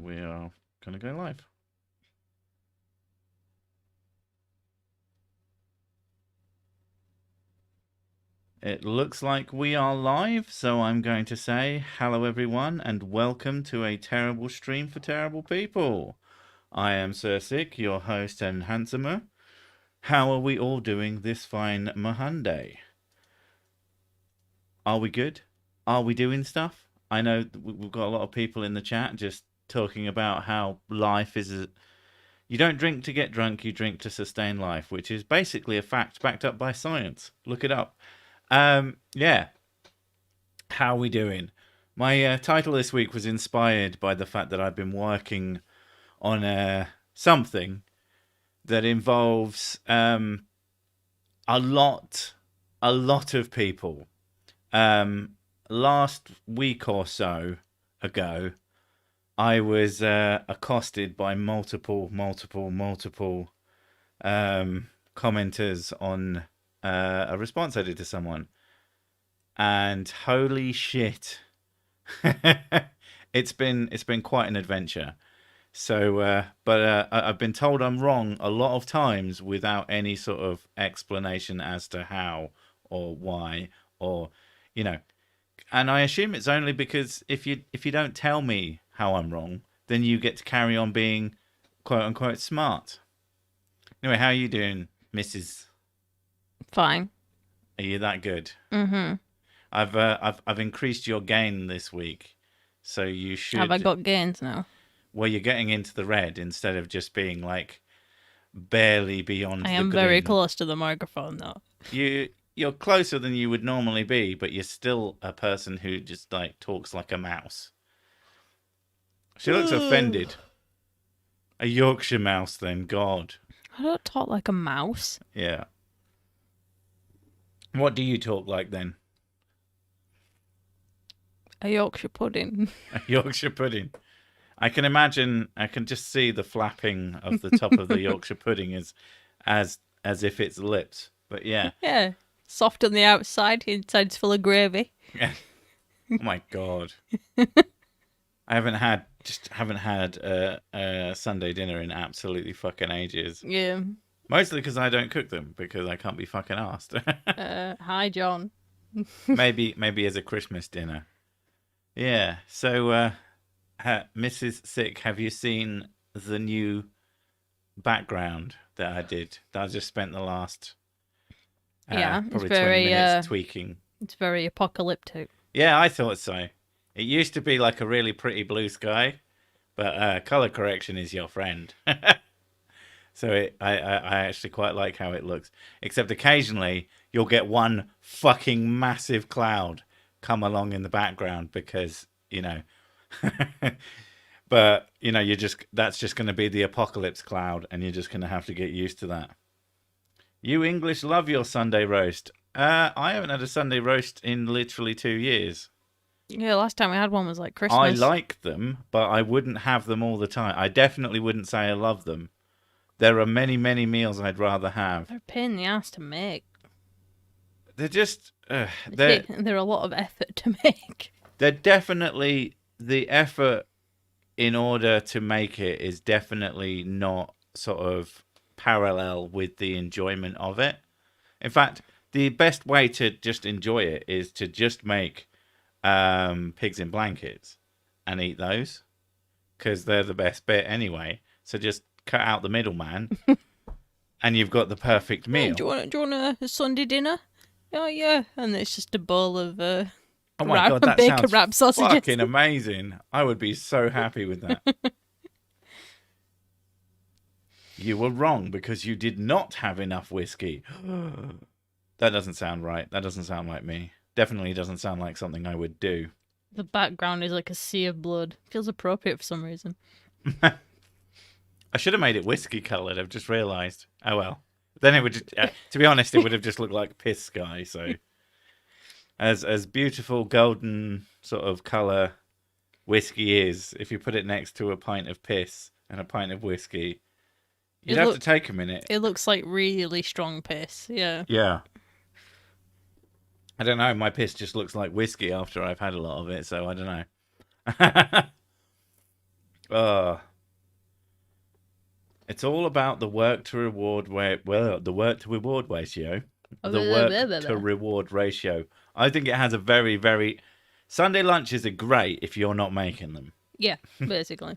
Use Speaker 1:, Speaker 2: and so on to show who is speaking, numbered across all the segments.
Speaker 1: we are going to go live. It looks like we are live, so I'm going to say hello everyone and welcome to a terrible stream for terrible people. I am Sir Sick, your host and handsomer. How are we all doing this fine Monday? Are we good? Are we doing stuff? I know we've got a lot of people in the chat just talking about how life is you don't drink to get drunk, you drink to sustain life, which is basically a fact backed up by science. Look it up. Yeah. How are we doing? My title this week was inspired by the fact that I've been working on something that involves a lot of people. Last week or so ago, I was accosted by multiple commenters on a response I did to someone, and holy shit, it's been quite an adventure. So, but I've been told I'm wrong a lot of times without any sort of explanation as to how or why, or and I assume it's only because if you don't tell me how I'm wrong, then you get to carry on being quote unquote smart. Anyway, how are you doing, Mrs.?
Speaker 2: Fine.
Speaker 1: Are you that good?
Speaker 2: Mm-hmm.
Speaker 1: I've increased your gain this week, so you should.
Speaker 2: Have I got gains now?
Speaker 1: Well, you're getting into the red instead of just being like barely beyond.
Speaker 2: I am very close to the microphone, though.
Speaker 1: You're closer than you would normally be, but you're still a person who just like talks like a mouse. She looks offended. A Yorkshire mouse, then. God.
Speaker 2: I don't talk like a mouse.
Speaker 1: Yeah. What do you talk like then?
Speaker 2: A Yorkshire pudding.
Speaker 1: A Yorkshire pudding. I can imagine. I can just see the flapping of the top of the Yorkshire pudding as if it's lips. But yeah.
Speaker 2: Yeah. Soft on the outside, inside's full of gravy.
Speaker 1: Yeah. Oh my God. I haven't had a Sunday dinner in absolutely fucking ages.
Speaker 2: Yeah.
Speaker 1: Mostly because I don't cook them because I can't be fucking asked.
Speaker 2: Hi, John.
Speaker 1: maybe as a Christmas dinner. Yeah. So, Mrs. Sick, have you seen the new background that I did? That I just spent the last probably 20 minutes tweaking.
Speaker 2: It's very apocalyptic.
Speaker 1: Yeah, I thought so. It used to be like a really pretty blue sky, but color correction is your friend. So I actually quite like how it looks. Except occasionally you'll get one fucking massive cloud come along in the background because, but that's just going to be the apocalypse cloud and you're just going to have to get used to that. You English love your Sunday roast. I haven't had a Sunday roast in literally 2 years.
Speaker 2: Yeah, last time we had one was like Christmas.
Speaker 1: I like them, but I wouldn't have them all the time. I definitely wouldn't say I love them. There are many meals I'd rather have.
Speaker 2: They're a pain in the ass to make.
Speaker 1: They're just...
Speaker 2: they're a lot of effort to make.
Speaker 1: They're definitely... The effort in order to make it is definitely not sort of parallel with the enjoyment of it. In fact, the best way to just enjoy it is to just make pigs in blankets and eat those because they're the best bit anyway. So just cut out the middleman and you've got the perfect meal.
Speaker 2: Hey, do you want a Sunday dinner? Oh yeah, and it's just a bowl of
Speaker 1: oh my God, that
Speaker 2: bacon
Speaker 1: sounds
Speaker 2: wrap sausages.
Speaker 1: Fucking amazing. I would be so happy with that. You were wrong because you did not have enough whiskey. That doesn't sound right. That doesn't sound like me. Definitely doesn't sound like something I would do.
Speaker 2: The background is like a sea of blood. Feels appropriate for some reason.
Speaker 1: I should have made it whiskey coloured. I've just realised. Oh well. Then it would just, to be honest, it would have just looked like piss sky. So, as beautiful golden sort of colour whiskey is, if you put it next to a pint of piss and a pint of whiskey, you'd have to take a minute.
Speaker 2: It looks like really strong piss. Yeah.
Speaker 1: Yeah. I don't know. My piss just looks like whiskey after I've had a lot of it, so I don't know. Uh, it's all about the work to reward the work to reward ratio. The work to reward ratio. I think it has a very, very Sunday lunches are great if you're not making them.
Speaker 2: Yeah, basically.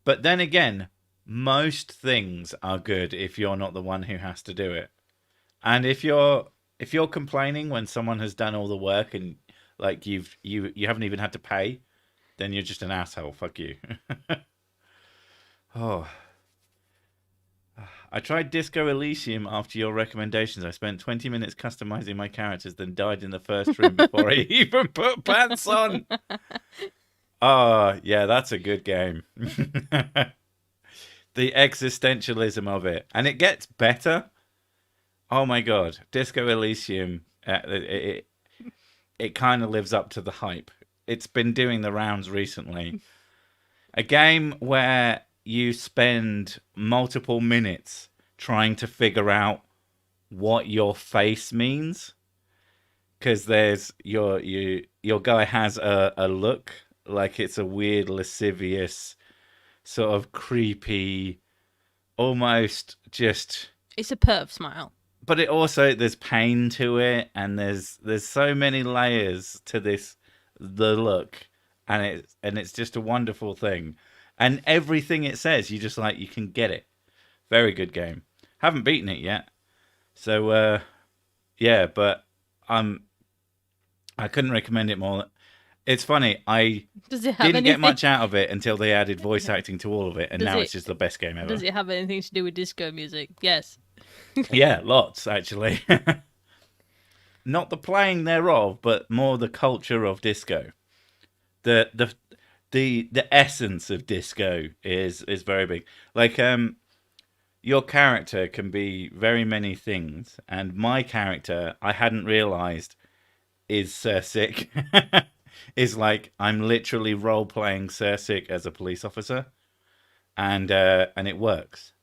Speaker 1: But then again, most things are good if you're not the one who has to do it. And if you're complaining when someone has done all the work and like you haven't even had to pay, then you're just an asshole. Fuck you. Oh, I tried Disco Elysium after your recommendations. I spent 20 minutes customizing my characters, then died in the first room before I even put pants on. Oh, yeah, that's a good game. The existentialism of it. And it gets better. Oh my god. Disco Elysium, it kind of lives up to the hype. It's been doing the rounds recently. A game where you spend multiple minutes trying to figure out what your face means, because there's your guy has a look like it's a weird lascivious sort of creepy, almost just.
Speaker 2: It's a perv smile.
Speaker 1: But it also, there's pain to it, and there's so many layers to the look, and it's just a wonderful thing. And everything it says, you just like, you can get it. Very good game. Haven't beaten it yet. So, yeah, but I couldn't recommend it more. It's funny, I didn't get much out of it until they added voice acting to all of it, and now it's just the best game ever.
Speaker 2: Does it have anything to do with disco music? Yes.
Speaker 1: Yeah, lots, actually. Not the playing thereof, but more the culture of disco. The essence of disco is very big. Like, your character can be very many things, and my character, I hadn't realised, is Sir Sick. Is like, I'm literally role playing Sir Sick as a police officer, and it works.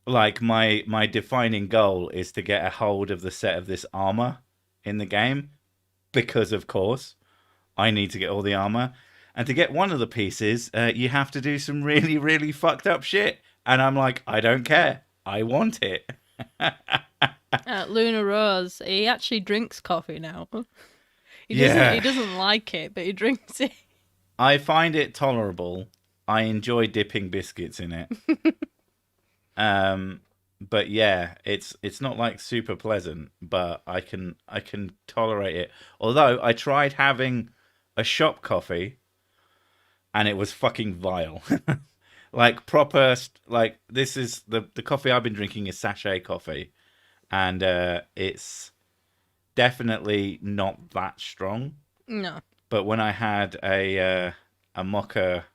Speaker 1: Like, my defining goal is to get a hold of the set of this armor in the game, because of course I need to get all the armor. And to get one of the pieces, you have to do some really, really fucked up shit. And I'm like, I don't care. I want it.
Speaker 2: Luna Rose, he actually drinks coffee now. He doesn't like it, but he drinks it.
Speaker 1: I find it tolerable. I enjoy dipping biscuits in it. But yeah, it's not like super pleasant, but I can tolerate it. Although I tried having a shop coffee, and it was fucking vile. Like, proper, like, this is the coffee I've been drinking is sachet coffee, and it's definitely not that strong.
Speaker 2: No.
Speaker 1: But when I had a mocha,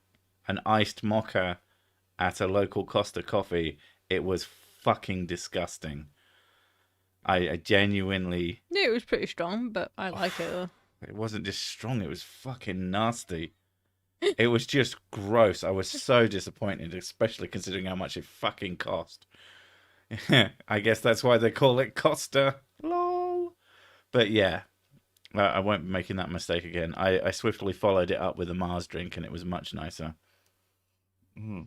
Speaker 1: an iced mocha at a local Costa Coffee, it was fucking disgusting. I genuinely.
Speaker 2: Yeah, it was pretty strong, but I like it though.
Speaker 1: It wasn't just strong, it was fucking nasty. It was just gross. I was so disappointed, especially considering how much it fucking cost. I guess that's why they call it Costa. Lol. But yeah, I won't be making that mistake again. I swiftly followed it up with a Mars drink, and it was much nicer. Mm.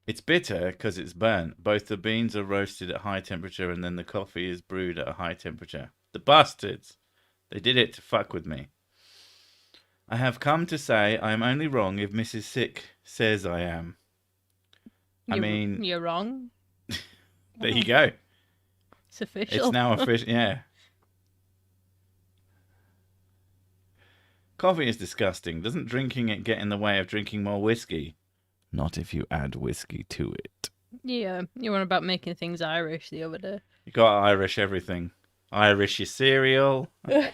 Speaker 1: It's bitter because it's burnt. Both the beans are roasted at high temperature, and then the coffee is brewed at a high temperature. The bastards! They did it to fuck with me. I have come to say I am only wrong if Mrs. Sick says I am.
Speaker 2: You're wrong.
Speaker 1: There you go.
Speaker 2: It's official.
Speaker 1: It's now official, yeah. Coffee is disgusting. Doesn't drinking it get in the way of drinking more whiskey? Not if you add whiskey to it.
Speaker 2: Yeah, you were about making things Irish the other day.
Speaker 1: You got Irish everything. Irish your cereal. You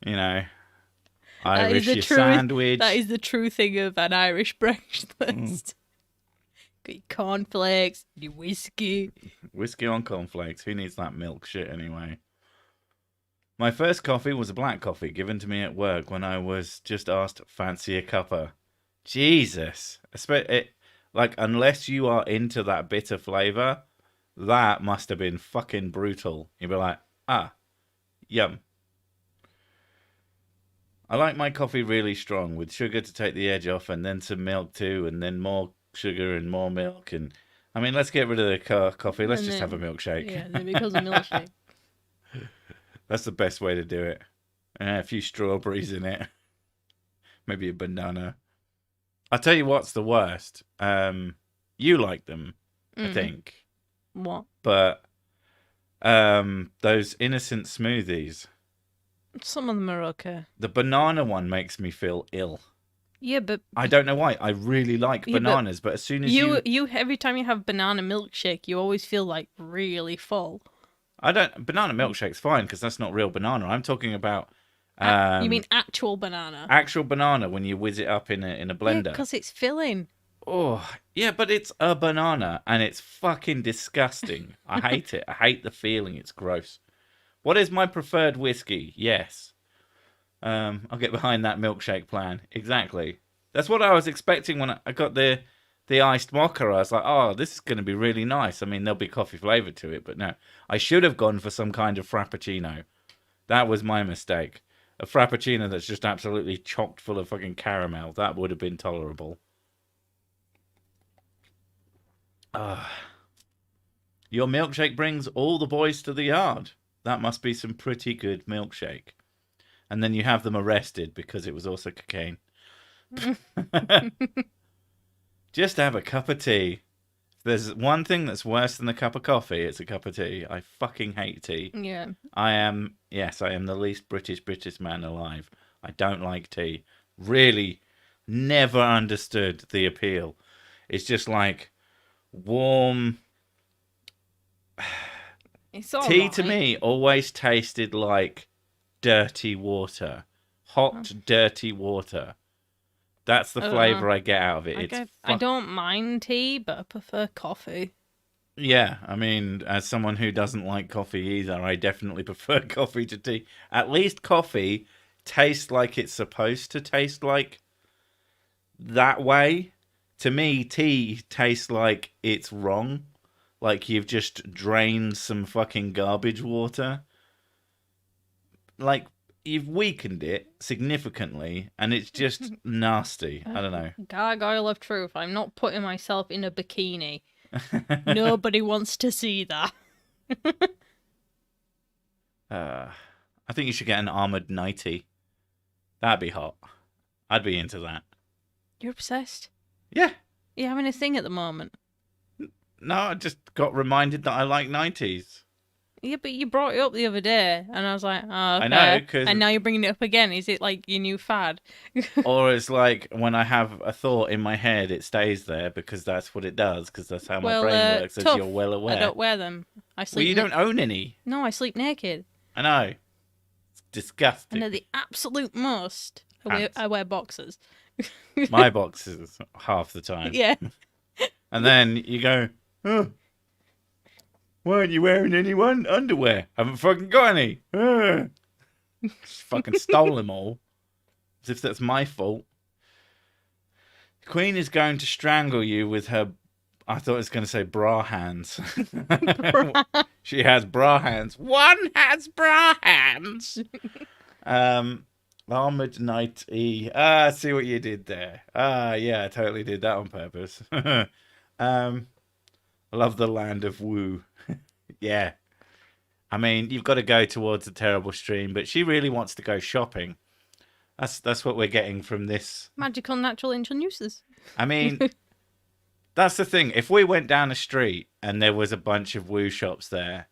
Speaker 1: know. Irish your sandwich.
Speaker 2: That is the true thing of an Irish breakfast. Got your cornflakes, your whiskey.
Speaker 1: Whiskey on cornflakes. Who needs that milk shit anyway? My first coffee was a black coffee given to me at work when I was just asked, fancy a cuppa. Jesus. Like, unless you are into that bitter flavour, that must have been fucking brutal. You'd be like, yum. I like my coffee really strong with sugar to take the edge off, and then some milk too, and then more sugar and more milk. And I mean, let's get rid of the coffee. Let's
Speaker 2: And
Speaker 1: just
Speaker 2: then-
Speaker 1: have a milkshake.
Speaker 2: Yeah, then it becomes a milkshake.
Speaker 1: That's the best way to do it. A few strawberries in it, maybe a banana. I'll tell you what's the worst. You like them, I think,
Speaker 2: What?
Speaker 1: but those innocent smoothies.
Speaker 2: Some of them are okay.
Speaker 1: The banana one makes me feel ill.
Speaker 2: Yeah, but
Speaker 1: I don't know why. I really like
Speaker 2: Yeah, but
Speaker 1: bananas, but as soon as
Speaker 2: you every time you have banana milkshake, you always feel like really full.
Speaker 1: banana milkshake's fine because that's not real banana. I'm talking about
Speaker 2: You mean actual banana?
Speaker 1: actual banana when you whiz it up in a blender.
Speaker 2: because it's filling.
Speaker 1: Oh, yeah, but it's a banana and it's fucking disgusting. I hate it. I hate the feeling. It's gross. What is my preferred whiskey? Yes. I'll get behind that milkshake plan. Exactly. That's what I was expecting when I got the iced mocha. I was like, oh, this is going to be really nice. I mean, there'll be coffee flavour to it, but no. I should have gone for some kind of frappuccino. That was my mistake. A frappuccino that's just absolutely chocked full of fucking caramel. That would have been tolerable. Your milkshake brings all the boys to the yard. That must be some pretty good milkshake. And then you have them arrested because it was also cocaine. Just have a cup of tea. If there's one thing that's worse than a cup of coffee, it's a cup of tea. I fucking hate tea.
Speaker 2: Yeah.
Speaker 1: I am the least British man alive. I don't like tea. Really never understood the appeal. It's just like warm...
Speaker 2: It's all
Speaker 1: Tea
Speaker 2: right.
Speaker 1: to me always tasted like dirty water. Hot, dirty water. That's the flavour I get out of it.
Speaker 2: I don't mind tea, but I prefer coffee.
Speaker 1: Yeah, I mean, as someone who doesn't like coffee either, I definitely prefer coffee to tea. At least coffee tastes like it's supposed to taste like that way. To me, tea tastes like it's wrong. Like you've just drained some fucking garbage water. Like you've weakened it significantly and it's just nasty. I don't know.
Speaker 2: Gargoyle of truth. I'm not putting myself in a bikini. Nobody wants to see that.
Speaker 1: I think you should get an armored nightie. That'd be hot. I'd be into that.
Speaker 2: You're obsessed.
Speaker 1: Yeah.
Speaker 2: You're having a thing at the moment.
Speaker 1: No, I just got reminded that I like 90s.
Speaker 2: Yeah, but you brought it up the other day, and I was like, oh, okay.
Speaker 1: I know, 'cause-
Speaker 2: And now you're bringing it up again. Is it like your new fad?
Speaker 1: Or it's like when I have a thought in my head, it stays there because that's what it does, because that's how my brain works, as
Speaker 2: tough.
Speaker 1: you're well aware.
Speaker 2: I don't wear them. I
Speaker 1: Well,
Speaker 2: sleep.
Speaker 1: you don't own any.
Speaker 2: No, I sleep naked.
Speaker 1: I know. It's disgusting.
Speaker 2: And at the absolute most,
Speaker 1: Pants.
Speaker 2: I wear boxers.
Speaker 1: My boxes half the time.
Speaker 2: Yeah.
Speaker 1: And then you go, oh, why aren't you wearing any underwear? Haven't fucking got any. Fucking stole them all. As if that's my fault. The Queen is going to strangle you with her... I thought it was going to say bra hands. She has bra hands. One has bra hands. Armored nightie. I see what you did there. Yeah, I totally did that on purpose. I love the land of woo. Yeah. I mean, you've got to go towards a terrible stream, but she really wants to go shopping. That's what we're getting from this.
Speaker 2: Magical natural introducers.
Speaker 1: I mean, that's the thing. If we went down a street and there was a bunch of woo shops there,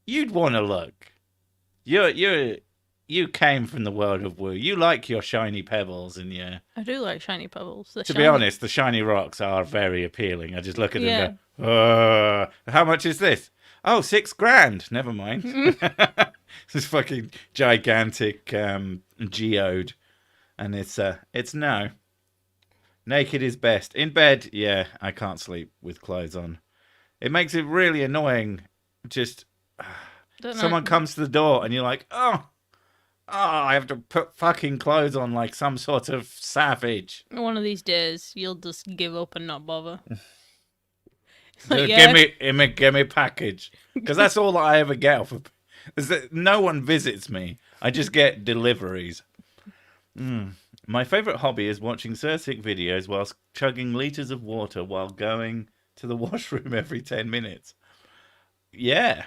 Speaker 1: you'd want to look. You came from the world of woo. You like your shiny pebbles and your...
Speaker 2: I do like shiny pebbles.
Speaker 1: To be honest, the shiny rocks are very appealing. I just look at them and go, how much is this? Oh, $6,000. Never mind. This fucking gigantic geode. And it's no. Naked is best. In bed, yeah, I can't sleep with clothes on. It makes it really annoying. Just someone comes to the door and you're like, oh, I have to put fucking clothes on like some sort of savage.
Speaker 2: One of these days, you'll just give up and not bother.
Speaker 1: Give me package, because that's all I ever get off of. Is that no one visits me. I just get deliveries. My favourite hobby is watching Sursic videos whilst chugging litres of water while going to the washroom every 10 minutes. Yeah.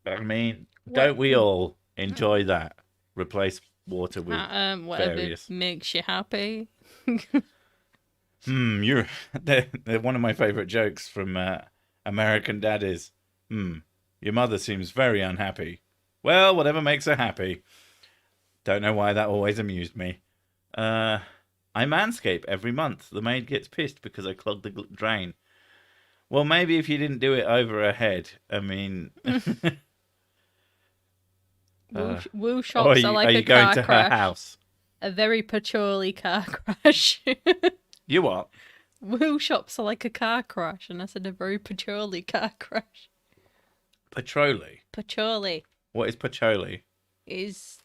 Speaker 1: I mean, don't we all enjoy that? Replace water with
Speaker 2: Whatever
Speaker 1: various.
Speaker 2: makes you happy.
Speaker 1: They're one of my favourite jokes from American Dad is, your mother seems very unhappy. Well, whatever makes her happy. Don't know why that always amused me. I manscape every month. The maid gets pissed because I clogged the drain. Well, maybe if you didn't do it over her head. I mean...
Speaker 2: Woo shops are like
Speaker 1: are
Speaker 2: a
Speaker 1: you going
Speaker 2: car
Speaker 1: to
Speaker 2: crash.
Speaker 1: her house?
Speaker 2: A very patchouli car crash.
Speaker 1: You what?
Speaker 2: Woo shops are like a car crash, and I said a very patchouli car crash.
Speaker 1: Patchouli?
Speaker 2: Patchouli
Speaker 1: What is patchouli?
Speaker 2: is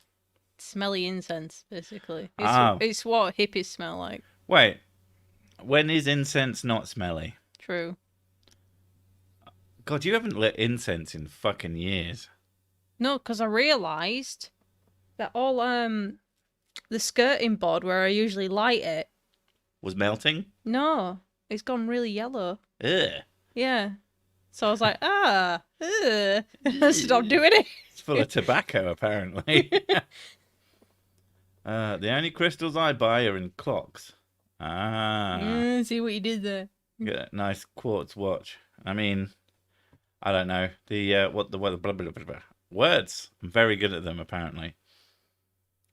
Speaker 2: smelly incense, basically.
Speaker 1: Ah.
Speaker 2: It's what hippies smell like.
Speaker 1: Wait, when is incense not smelly?
Speaker 2: True.
Speaker 1: God, you haven't lit incense in fucking years.
Speaker 2: No, because I realised that all the skirting board where I usually light it,
Speaker 1: Was melting?
Speaker 2: no, it's gone really yellow.
Speaker 1: Ugh.
Speaker 2: Yeah. So I was like, ugh. Stop doing it.
Speaker 1: It's full of tobacco, apparently. The only crystals I buy are in clocks.
Speaker 2: See what you did there.
Speaker 1: Get a nice quartz watch. I mean, I don't know. The blah, blah, blah, blah. Words. I'm very good at them, apparently.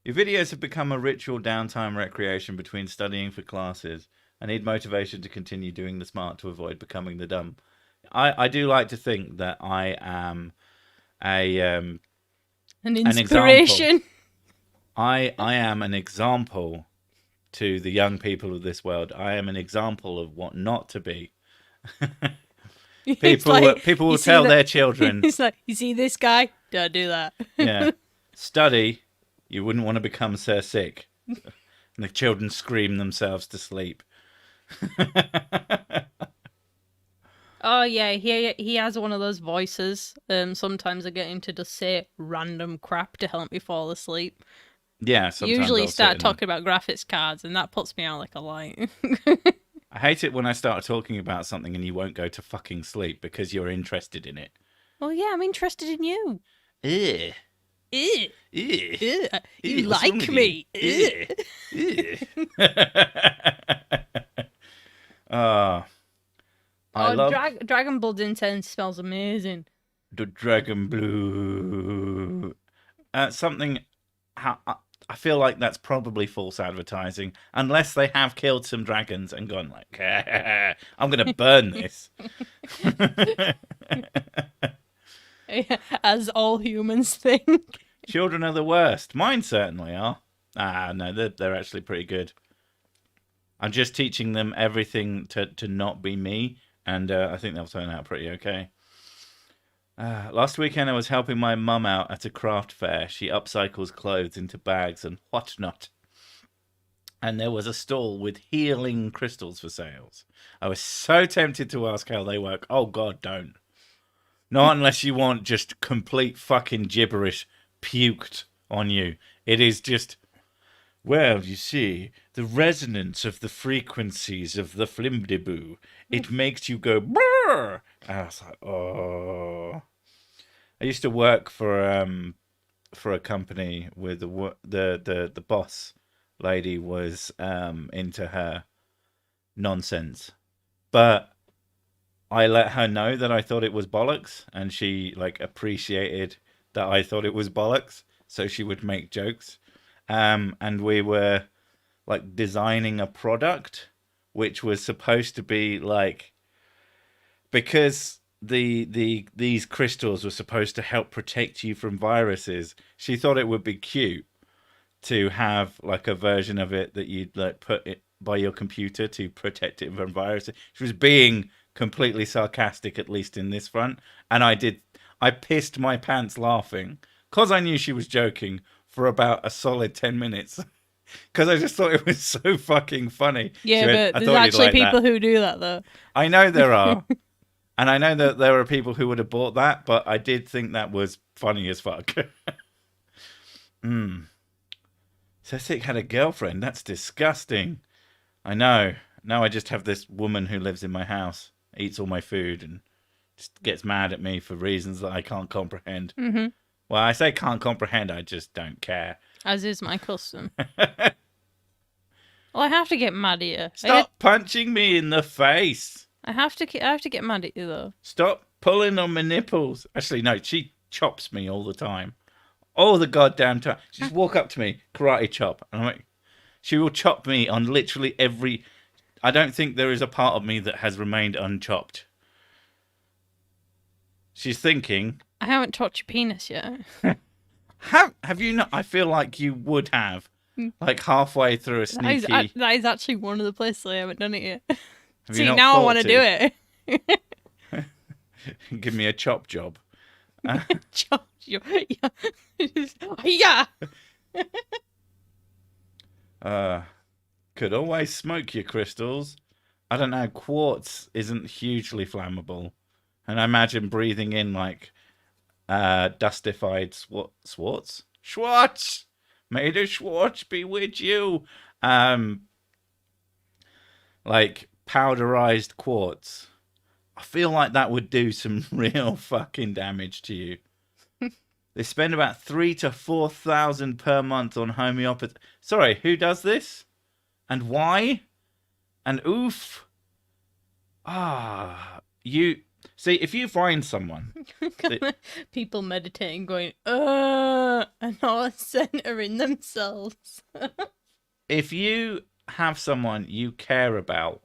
Speaker 1: Your videos have become a ritual downtime recreation between studying for classes. I need motivation to continue doing the smart to avoid becoming the dumb. I do like to think that I am
Speaker 2: An inspiration.
Speaker 1: I am an example to the young people of this world. I am an example of what not to be. People will tell their children.
Speaker 2: It's like, you see this guy? Don't do that.
Speaker 1: Yeah. Study. You wouldn't want to become so sick. And the children scream themselves to sleep.
Speaker 2: Oh yeah, he has one of those voices. Sometimes I get him to just say random crap to help me fall asleep.
Speaker 1: Yeah, sometimes
Speaker 2: Usually
Speaker 1: I'll
Speaker 2: start
Speaker 1: sit
Speaker 2: talking about graphics cards, and that puts me out like a light.
Speaker 1: I hate it when I start talking about something and you won't go to fucking sleep because you're interested in it.
Speaker 2: Well, yeah, I'm interested in you.
Speaker 1: Ugh.
Speaker 2: Ugh.
Speaker 1: Ugh.
Speaker 2: Ugh. You
Speaker 1: What's wrong
Speaker 2: like
Speaker 1: with
Speaker 2: me.
Speaker 1: you? I love
Speaker 2: Dragon Blood incense smells amazing.
Speaker 1: the dragon blue. Something. I feel like that's probably false advertising, unless they have killed some dragons and gone like, "I'm gonna burn this."
Speaker 2: As all humans think.
Speaker 1: Children are the worst. Mine certainly are. No, they're actually pretty good. I'm just teaching them everything to not be me, and I think they'll turn out pretty okay. Last weekend I was helping my mum out at a craft fair. She upcycles clothes into bags and whatnot. And there was a stall with healing crystals for sales. I was so tempted to ask how they work. Oh God, don't. Not unless you want just complete fucking gibberish puked on you. It is just, well, you see, the resonance of the frequencies of the flimdiboo, it makes you go brrr. And I was like, oh. I used to work for a company with the boss lady was into her nonsense, but I let her know that I thought it was bollocks, and she like appreciated that I thought it was bollocks, so she would make jokes. And we were like designing a product which was supposed to be like, because these crystals were supposed to help protect you from viruses. She thought it would be cute to have like a version of it that you'd like put it by your computer to protect it from viruses. She was being completely sarcastic, at least in this front, and I pissed my pants laughing because I knew she was joking for about a solid 10 minutes. Because I just thought it was so fucking funny.
Speaker 2: Yeah, but there's actually people who do that, though.
Speaker 1: I know there are. And I know that there are people who would have bought that, but I did think that was funny as fuck. So sick had a girlfriend. That's disgusting. I know. Now I just have this woman who lives in my house, eats all my food, and just gets mad at me for reasons that I can't comprehend.
Speaker 2: Mm-hmm.
Speaker 1: Well, I say can't comprehend, I just don't care.
Speaker 2: As is my custom. Well, I have to get mad at you.
Speaker 1: Stop punching me in the face.
Speaker 2: I have to get mad at you, though.
Speaker 1: Stop pulling on my nipples. Actually, no, she chops me all the time. All the goddamn time. She just walk up to me, karate chop. And I'm like, she will chop me on literally every... I don't think there is a part of me that has remained unchopped. She's thinking...
Speaker 2: I haven't touched your penis yet.
Speaker 1: Have you not? I feel like you would have. Like halfway through a sneaky...
Speaker 2: That is actually one of the places I haven't done it yet.
Speaker 1: Have
Speaker 2: See,
Speaker 1: you not
Speaker 2: now I
Speaker 1: thought
Speaker 2: want to do it.
Speaker 1: Give me a chop job.
Speaker 2: Yeah.
Speaker 1: Could always smoke your crystals. I don't know, quartz isn't hugely flammable. And I imagine breathing in like dustified Schwartz! May the Schwartz be with you. Like powderized quartz. I feel like that would do some real fucking damage to you. They spend about 3,000 to 4,000 per month on homeopathy. Sorry, who does this? And why? And oof. You see, if you find someone,
Speaker 2: people meditating, going, and all centering themselves.
Speaker 1: if you have someone you care about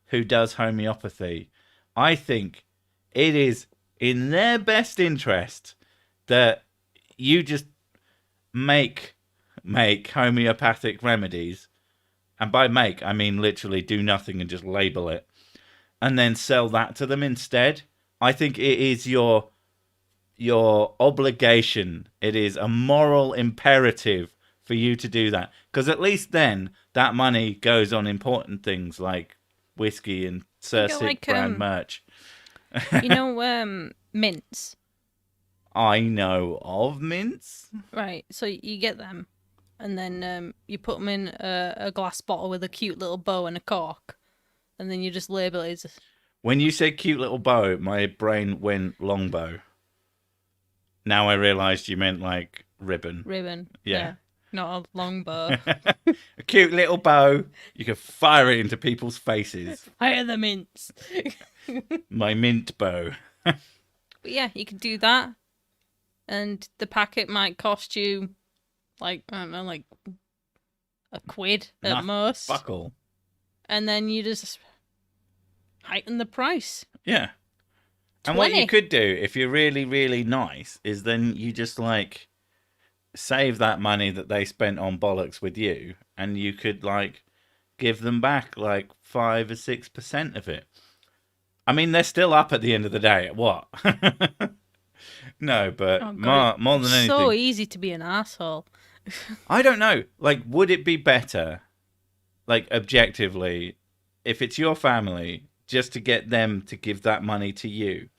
Speaker 1: who does homeopathy, I think it is in their best interest that you just make homeopathic remedies. And by make, I mean literally do nothing and just label it. And then sell that to them instead. I think it is your obligation. It is a moral imperative for you to do that. Because at least then, that money goes on important things like whiskey and Cirsic brand merch.
Speaker 2: You know, mints?
Speaker 1: I know of mints.
Speaker 2: Right, so you get them. And then you put them in a glass bottle with a cute little bow and a cork. And then you just label it as...
Speaker 1: When you said cute little bow, my brain went longbow. Now I realised you meant like ribbon.
Speaker 2: Ribbon.
Speaker 1: Yeah.
Speaker 2: Not a long bow.
Speaker 1: A cute little bow. You can fire it into people's faces.
Speaker 2: Fire the mints.
Speaker 1: My mint bow.
Speaker 2: But yeah, you can do that. And the packet might cost you, like, I don't know, like £1 at most.
Speaker 1: Buckle.
Speaker 2: And then you just heighten the price.
Speaker 1: Yeah.
Speaker 2: 20.
Speaker 1: And what you could do, if you're really, really nice, is then you just, like, save that money that they spent on bollocks with you, and you could, like, give them back, like, 5 or 6% of it. I mean, they're still up at the end of the day. What? No, but more than anything.
Speaker 2: So easy to be an asshole.
Speaker 1: I don't know. Like, would it be better, like, objectively, if it's your family, just to get them to give that money to you?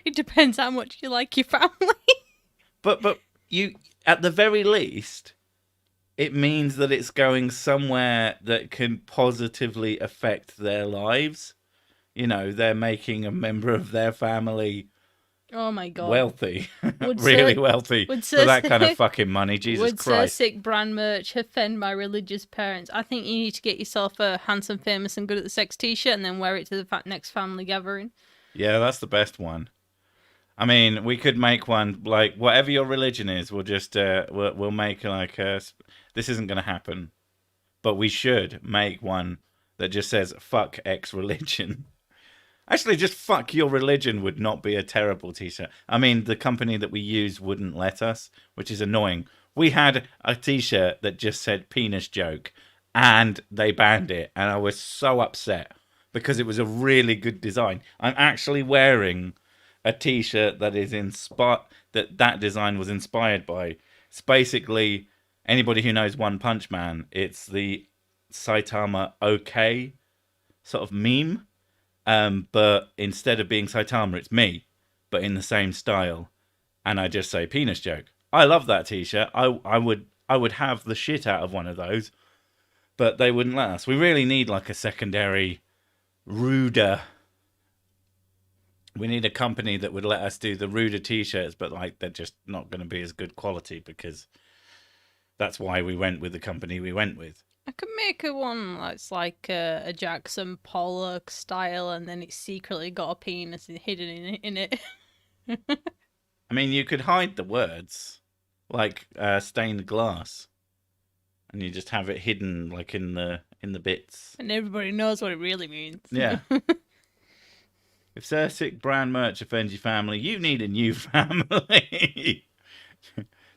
Speaker 2: It depends how much you like your family.
Speaker 1: But you, at the very least, it means that it's going somewhere that can positively affect their lives. You know, they're making a member of their family...
Speaker 2: Oh my god.
Speaker 1: Wealthy. Really wealthy. For that kind of fucking money, Jesus Christ.
Speaker 2: Would Cirsic brand merch offend my religious parents? I think you need to get yourself a handsome, famous and good at the sex t-shirt and then wear it to the next family gathering.
Speaker 1: Yeah, that's the best one. I mean, we could make one, like, whatever your religion is, we'll just, we'll make, like, this isn't going to happen. But we should make one that just says, fuck X religion. Actually, just fuck your religion would not be a terrible t-shirt. I mean, the company that we use wouldn't let us, which is annoying. We had a t-shirt that just said penis joke, and they banned it, and I was so upset because it was a really good design. I'm actually wearing a t-shirt that is that design was inspired by. It's basically, anybody who knows One Punch Man, it's the Saitama OK sort of meme. But instead of being Saitama, it's me, but in the same style. And I just say penis joke. I love that t-shirt. I would I would have the shit out of one of those, but they wouldn't let us. We really need like a secondary, ruder. We need a company that would let us do the ruder t-shirts, but like they're just not going to be as good quality because that's why we went with the company we went with.
Speaker 2: I could make a one that's like a Jackson Pollock style, and then it's secretly got a penis hidden in it.
Speaker 1: I mean, you could hide the words, like stained glass, and you just have it hidden, like in the bits.
Speaker 2: And everybody knows what it really means.
Speaker 1: Yeah. If Sir Sick brand merch offends your family, you need a new family.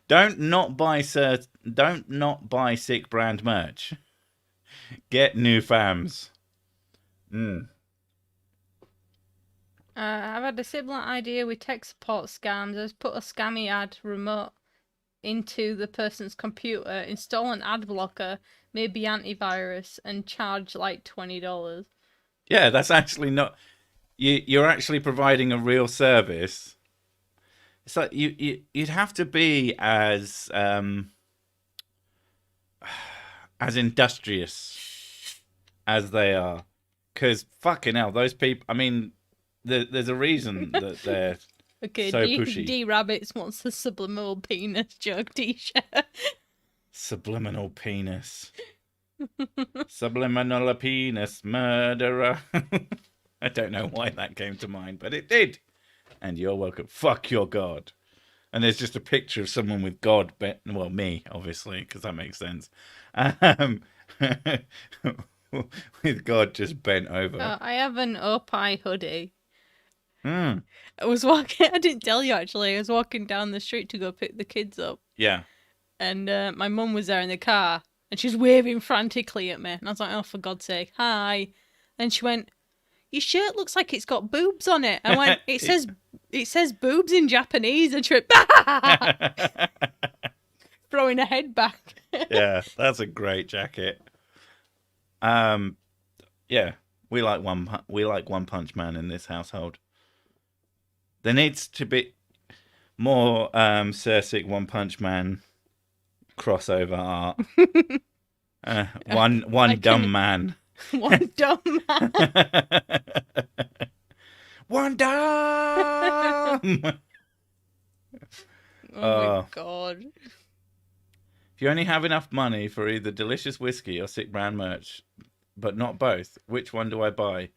Speaker 1: Don't not buy Sick brand merch. Get new fams.
Speaker 2: I've had a similar idea with tech support scams. I just put a scammy ad remote into the person's computer, install an ad blocker, maybe antivirus, and charge like $20.
Speaker 1: Yeah, that's actually not. You're actually providing a real service. It's like you'd have to be as industrious as they are, because fucking hell, those people. I mean, there's a reason that they're
Speaker 2: Okay,
Speaker 1: so pushy.
Speaker 2: D Rabbits wants the subliminal penis joke t-shirt.
Speaker 1: Subliminal penis. Subliminal penis murderer. I don't know why that came to mind, but it did. And you're welcome. Fuck your God. And there's just a picture of someone with God, well, me, obviously, because that makes sense. With God just bent over.
Speaker 2: I have an Opie hoodie.
Speaker 1: Mm.
Speaker 2: I didn't tell you actually, I was walking down the street to go pick the kids up.
Speaker 1: Yeah.
Speaker 2: And my mum was there in the car, and she was waving frantically at me. And I was like, oh, for God's sake, hi. And she went, your shirt looks like it's got boobs on it. I went, it says boobs in Japanese. And she went, bah! Throwing her head back.
Speaker 1: Yeah, that's a great jacket. Yeah, we like One Punch Man in this household. There needs to be more Cersei One Punch Man crossover art. One dumb man.
Speaker 2: One dumb man.
Speaker 1: One dumb.
Speaker 2: Oh my God.
Speaker 1: If you only have enough money for either delicious whiskey or sick brand merch, but not both, which one do I buy?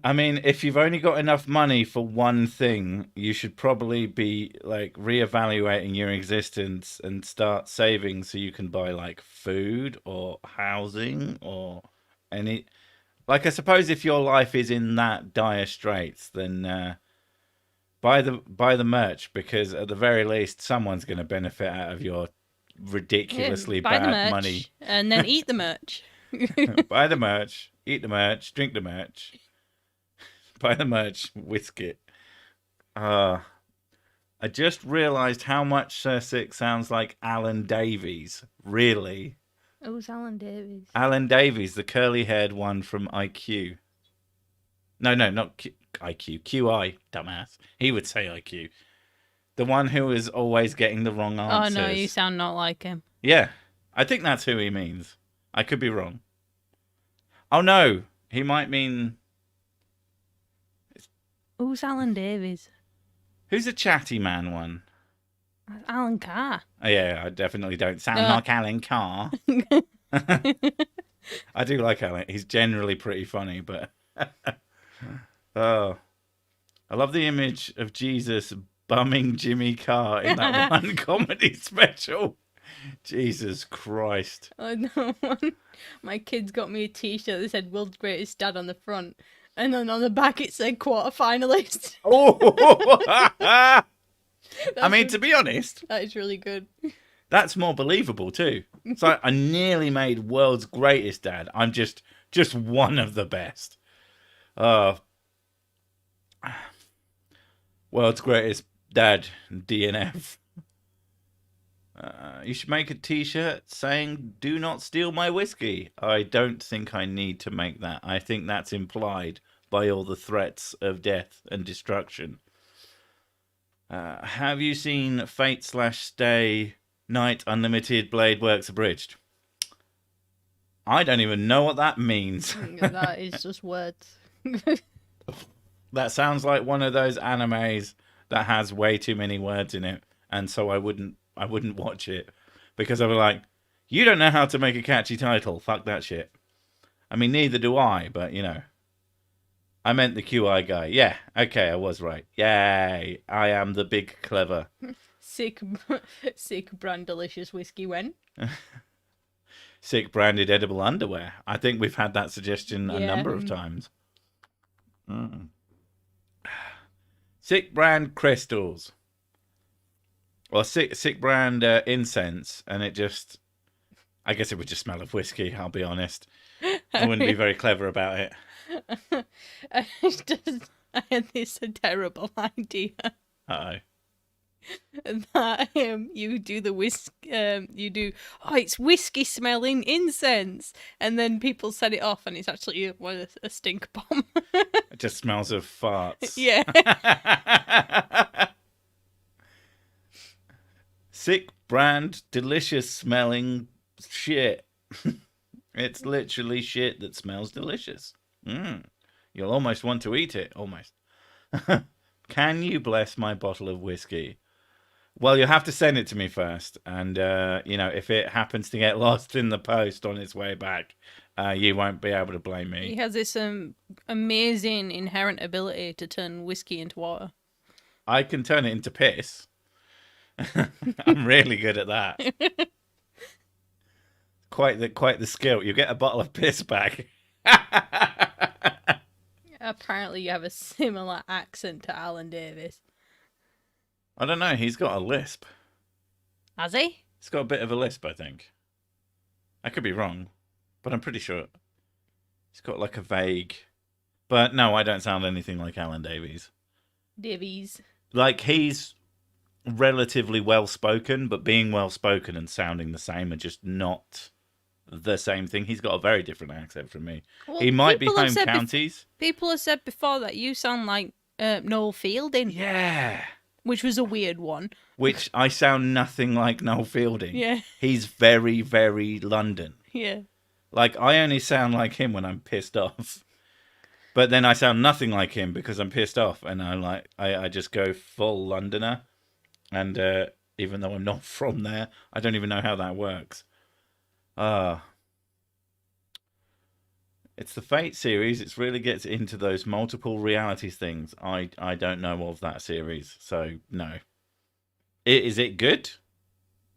Speaker 1: I mean, if you've only got enough money for one thing, you should probably be like reevaluating your existence and start saving so you can buy like food or housing or any. Like, I suppose if your life is in that dire straits, then buy the merch, because at the very least someone's going to benefit out of your ridiculously bad money.
Speaker 2: And then eat the merch.
Speaker 1: Buy the merch, eat the merch, drink the merch. Buy the merch, whisk it. I just realised how much Sir Sick sounds like Alan Davies. Really?
Speaker 2: Who's Alan Davies?
Speaker 1: Alan Davies, the curly-haired one from IQ. No, not IQ. QI, dumbass. He would say IQ. The one who is always getting the wrong answers.
Speaker 2: Oh, no, you sound not like him.
Speaker 1: Yeah, I think that's who he means. I could be wrong. Oh, no, he might mean...
Speaker 2: Who's Alan Davies?
Speaker 1: Who's the chatty man one?
Speaker 2: Alan Carr.
Speaker 1: Oh, yeah, I definitely don't sound like Alan Carr. I do like Alan. He's generally pretty funny, but... Oh, I love the image of Jesus bumming Jimmy Carr in that one comedy special. Jesus Christ.
Speaker 2: I know. My kids got me a t-shirt that said World's Greatest Dad on the front. And then on the back it said quarterfinalist.
Speaker 1: Oh, I mean, to be honest,
Speaker 2: that is really good.
Speaker 1: That's more believable too. So I nearly made World's Greatest Dad. I'm just one of the best. World's Greatest Dad, DNF. You should make a t-shirt saying, do not steal my whiskey. I don't think I need to make that. I think that's implied by all the threats of death and destruction. Have you seen Fate/Stay Night Unlimited Blade Works Abridged. I don't even know what that means.
Speaker 2: That is just words.
Speaker 1: That sounds like one of those animes that has way too many words in it, and so I wouldn't watch it because I was like, you don't know how to make a catchy title. Fuck that shit. I mean, neither do I, but you know. I meant the QI guy. Yeah, okay, I was right. Yay, I am the big clever.
Speaker 2: Sick brand delicious whiskey when.
Speaker 1: Sick branded edible underwear. I think we've had that suggestion a
Speaker 2: Yeah.
Speaker 1: number of times. Sick brand crystals. Or sick brand incense, and it just... I guess it would just smell of whiskey, I'll be honest. I wouldn't be very clever about it.
Speaker 2: I had this terrible idea
Speaker 1: Uh-oh.
Speaker 2: that you do the it's whiskey smelling incense, and then people set it off and it's actually a stink bomb.
Speaker 1: It just smells of farts.
Speaker 2: Yeah.
Speaker 1: Sick brand, delicious smelling shit. It's literally shit that smells delicious. You'll almost want to eat it. Almost. Can you bless my bottle of whiskey? Well, you'll have to send it to me first. And, if it happens to get lost in the post on its way back, you won't be able to blame me.
Speaker 2: He has this amazing inherent ability to turn whiskey into water.
Speaker 1: I can turn it into piss. I'm really good at that. Quite the skill. You get a bottle of piss back.
Speaker 2: Apparently, you have a similar accent to Alan Davies.
Speaker 1: I don't know. He's got a lisp.
Speaker 2: Has he?
Speaker 1: He's got a bit of a lisp, I think. I could be wrong, but I'm pretty sure he's got like a vague. But no, I don't sound anything like Alan Davies.
Speaker 2: Davies.
Speaker 1: Like, he's relatively well spoken, but being well spoken and sounding the same are just not the same thing. He's got a very different accent from me.
Speaker 2: Well,
Speaker 1: he might be
Speaker 2: people have
Speaker 1: home
Speaker 2: said
Speaker 1: counties.
Speaker 2: People have said before that you sound like Noel Fielding,
Speaker 1: Yeah.
Speaker 2: which was a weird one.
Speaker 1: Which I sound nothing like Noel Fielding.
Speaker 2: Yeah.
Speaker 1: He's very, very London.
Speaker 2: Yeah.
Speaker 1: Like, I only sound like him when I'm pissed off. But then I sound nothing like him because I'm pissed off. And I just go full Londoner. And even though I'm not from there, I don't even know how that works. It's the Fate series. It really gets into those multiple realities things. I don't know of that series. So, no. Is it good?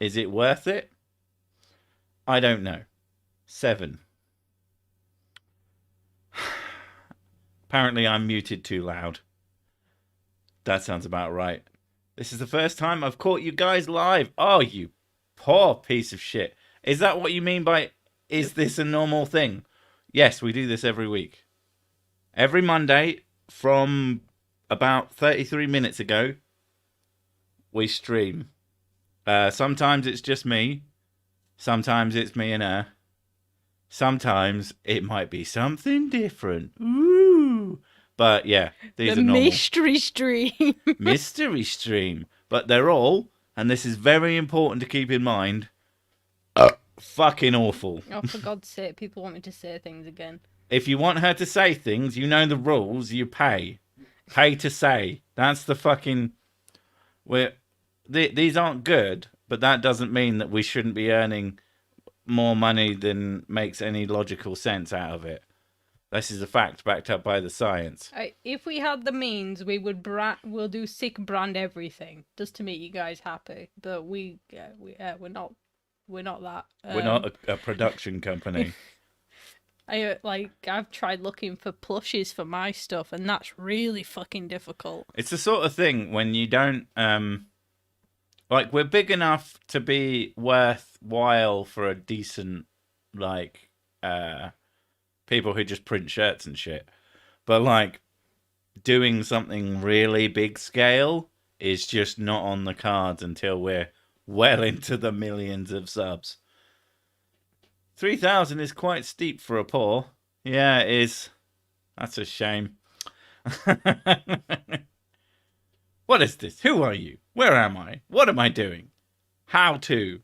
Speaker 1: Is it worth it? I don't know. 7. Apparently I'm muted too loud. That sounds about right. This is the first time I've caught you guys live. Oh, you poor piece of shit. Is that what you mean by, is this a normal thing? Yes, we do this every week. Every Monday from about 33 minutes ago, we stream. Sometimes it's just me. Sometimes it's me and her. Sometimes it might be something different. Ooh. But yeah, these are normal.
Speaker 2: Mystery stream.
Speaker 1: Mystery stream. But they're all, and this is very important to keep in mind, fucking awful.
Speaker 2: Oh, for God's sake, people want me to say things again.
Speaker 1: If you want her to say things, you know the rules, you pay. Pay to say. That's the fucking... These aren't good, but that doesn't mean that we shouldn't be earning more money than makes any logical sense out of it. This is a fact backed up by the science.
Speaker 2: If we had the means, we'll do sick brand everything just to make you guys happy. But we're not that.
Speaker 1: We're not a production company.
Speaker 2: I've tried looking for plushes for my stuff, and that's really fucking difficult.
Speaker 1: It's the sort of thing when you don't we're big enough to be worthwhile for a decent people who just print shirts and shit. But doing something really big scale is just not on the cards until we're well into the millions of subs. 3,000 is quite steep for a paw. Yeah, it is. That's a shame. What is this? Who are you? Where am I? What am I doing? How to?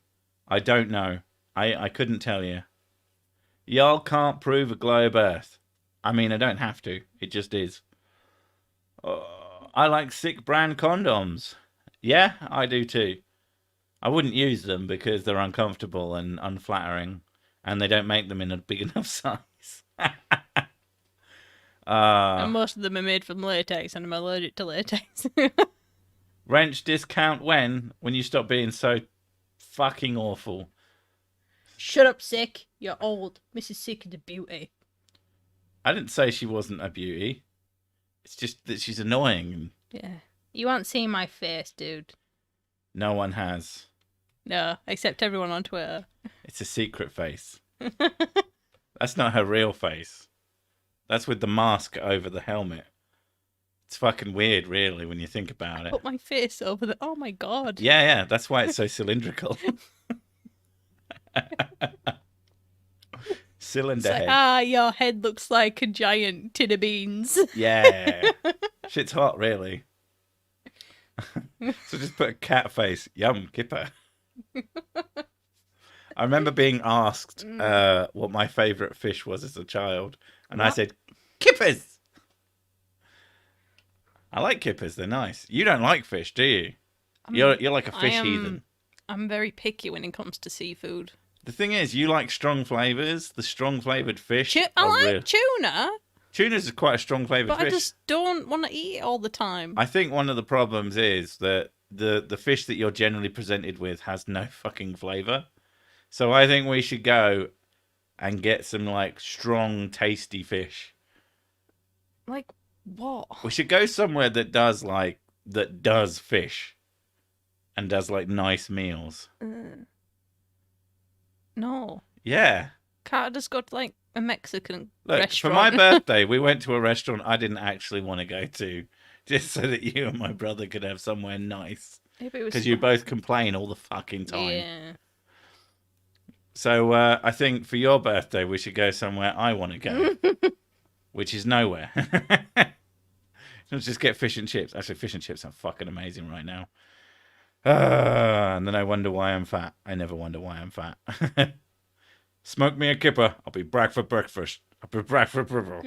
Speaker 1: I don't know. I couldn't tell you. Y'all can't prove a globe Earth. I mean, I don't have to. It just is. I like sick brand condoms. Yeah, I do too. I wouldn't use them because they're uncomfortable and unflattering, and they don't make them in a big enough size.
Speaker 2: And most of them are made from latex, and I'm allergic to latex.
Speaker 1: Wrench discount when you stop being so fucking awful.
Speaker 2: Shut up, Sick. You're old. Mrs. Sick is a beauty.
Speaker 1: I didn't say she wasn't a beauty. It's just that she's annoying.
Speaker 2: Yeah. You aren't seen my face, dude.
Speaker 1: No one has.
Speaker 2: No, except everyone on Twitter.
Speaker 1: It's a secret face. That's not her real face. That's with the mask over the helmet. It's fucking weird, really, when you think about it.
Speaker 2: Put my face over the... Oh, my God.
Speaker 1: Yeah. That's why it's so cylindrical. Cylinder
Speaker 2: It's
Speaker 1: head.
Speaker 2: like, your head looks like a giant tin of beans.
Speaker 1: Yeah. Shit's hot, really. So just put a cat face. Yum, kipper. I remember being asked what my favourite fish was as a child. And I said, kippers. I like kippers. They're nice. You don't like fish, do you? You're like a fish heathen.
Speaker 2: I'm very picky when it comes to seafood.
Speaker 1: The thing is, you like strong flavours. The strong flavoured fish.
Speaker 2: I like tuna.
Speaker 1: Tuna's quite a strong flavoured fish.
Speaker 2: But I just don't want to eat it all the time.
Speaker 1: I think one of the problems is that the fish that you're generally presented with has no fucking flavour. So I think we should go and get some like strong, tasty fish.
Speaker 2: Like what?
Speaker 1: We should go somewhere that does fish and does like nice meals.
Speaker 2: No.
Speaker 1: Yeah.
Speaker 2: Can't I just go to like a Mexican
Speaker 1: Look,
Speaker 2: restaurant?
Speaker 1: for my birthday, we went to a restaurant I didn't actually want to go to, just so that you and my brother could have somewhere nice. Because you both complain all the fucking time.
Speaker 2: Yeah.
Speaker 1: So I think for your birthday, we should go somewhere I want to go, which is nowhere. Let's just get fish and chips. Actually, fish and chips are fucking amazing right now. And then I wonder why I'm fat. I never wonder why I'm fat. Smoke me a kipper. I'll be back for breakfast. I'll be back for breakfast.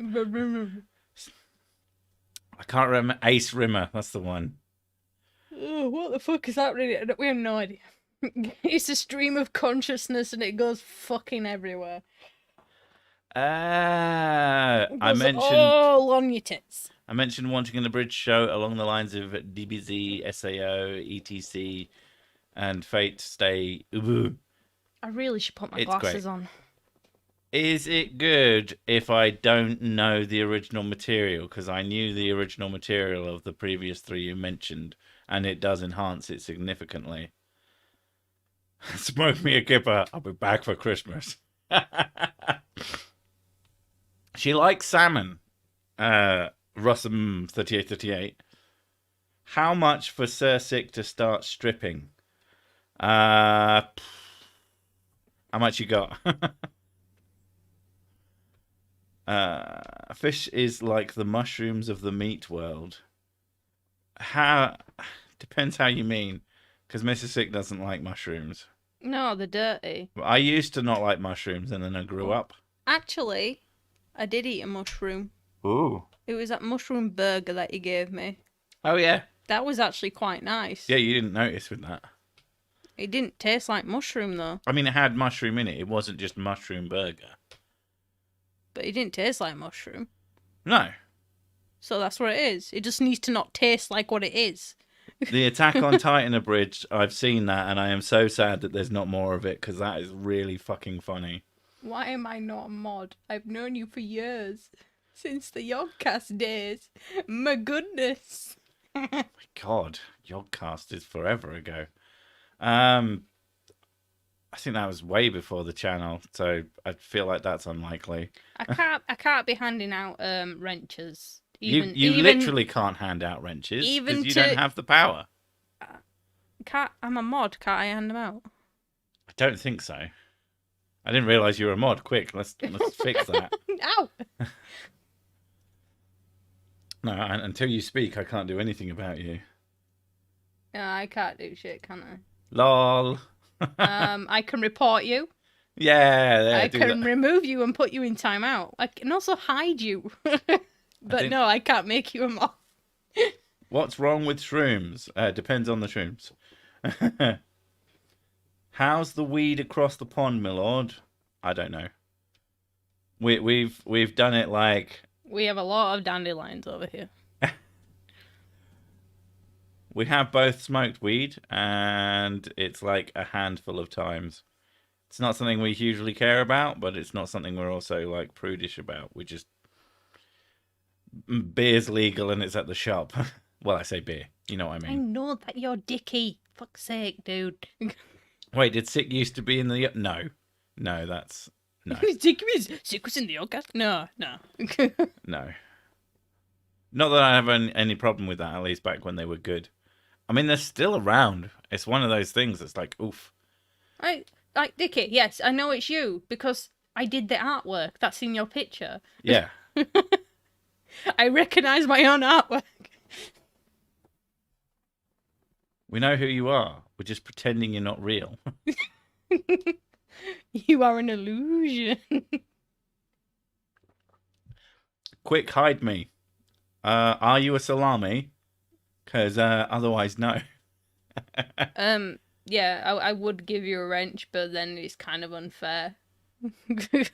Speaker 1: I can't remember. Ace Rimmer. That's the one.
Speaker 2: Oh, what the fuck is happening? We have no idea. It's a stream of consciousness and it goes fucking everywhere.
Speaker 1: I mentioned
Speaker 2: all on your tits.
Speaker 1: I mentioned wanting an abridged show along the lines of DBZ, SAO, ETC, and Fate Stay Ubu.
Speaker 2: I really should put my glasses on.
Speaker 1: Is it good if I don't know the original material? Because I knew the original material of the previous three you mentioned, and it does enhance it significantly. Smoke me a kipper. I'll be back for Christmas. She likes salmon. Rossum 3838. How much for Sir Sick to start stripping? How much you got? Fish is like the mushrooms of the meat world. Depends how you mean. Because Mrs. Sick doesn't like mushrooms.
Speaker 2: No, they're dirty.
Speaker 1: I used to not like mushrooms and then I grew up.
Speaker 2: Actually, I did eat a mushroom.
Speaker 1: Ooh.
Speaker 2: It was that mushroom burger that you gave me.
Speaker 1: Oh, yeah.
Speaker 2: That was actually quite nice.
Speaker 1: Yeah, you didn't notice with that.
Speaker 2: It didn't taste like mushroom, though.
Speaker 1: I mean, it had mushroom in it. It wasn't just mushroom burger.
Speaker 2: But it didn't taste like mushroom.
Speaker 1: No.
Speaker 2: So that's what it is. It just needs to not taste like what it is.
Speaker 1: The Attack on Titan Abridged, I've seen that, and I am so sad that there's not more of it, because that is really fucking funny.
Speaker 2: Why am I not a mod? I've known you for years. Since the Yogcast days. My goodness.
Speaker 1: My God, Yogcast is forever ago. I think that was way before the channel, so I feel like that's unlikely.
Speaker 2: I can't be handing out wrenches.
Speaker 1: You literally can't hand out wrenches because you don't have the power.
Speaker 2: I'm a mod. Can't I hand them out?
Speaker 1: I don't think so. I didn't realise you were a mod. Quick, let's fix that.
Speaker 2: Ow!
Speaker 1: No, until you speak, I can't do anything about you.
Speaker 2: No, I can't do shit, can I?
Speaker 1: Lol.
Speaker 2: I can report you.
Speaker 1: Yeah,
Speaker 2: I
Speaker 1: do
Speaker 2: can
Speaker 1: that.
Speaker 2: remove you and put you in timeout. I can also hide you. But
Speaker 1: think-
Speaker 2: no, I can't make you a moth.
Speaker 1: What's wrong with shrooms? Depends on the shrooms. How's the weed across the pond, my lord? I don't know. We've done it like
Speaker 2: We have a lot of dandelions over here.
Speaker 1: we have both smoked weed, and it's like a handful of times. It's not something we hugely care about, but it's not something we're also like prudish about. We just beer's legal and it's at the shop. Well, I say beer. You know what I
Speaker 2: I
Speaker 1: mean.
Speaker 2: know that you're dicky. Fuck's sake, dude.
Speaker 1: Wait, did sick used to be in the no, no, that's no,
Speaker 2: Sick was in the orchestra? No, no.
Speaker 1: no. Not that I have any problem with that. At least back when they were good. I mean, they're still around. It's one of those things that's like, oof.
Speaker 2: Like Dicky, yes, I know it's you because I did the artwork. That's in your picture.
Speaker 1: Yeah.
Speaker 2: I recognise my own artwork.
Speaker 1: We know who you are. We're just pretending you're not real.
Speaker 2: You are an illusion.
Speaker 1: Quick, hide me. Are you a salami? Because otherwise, no.
Speaker 2: Yeah, I would give you a wrench, but then it's kind of unfair.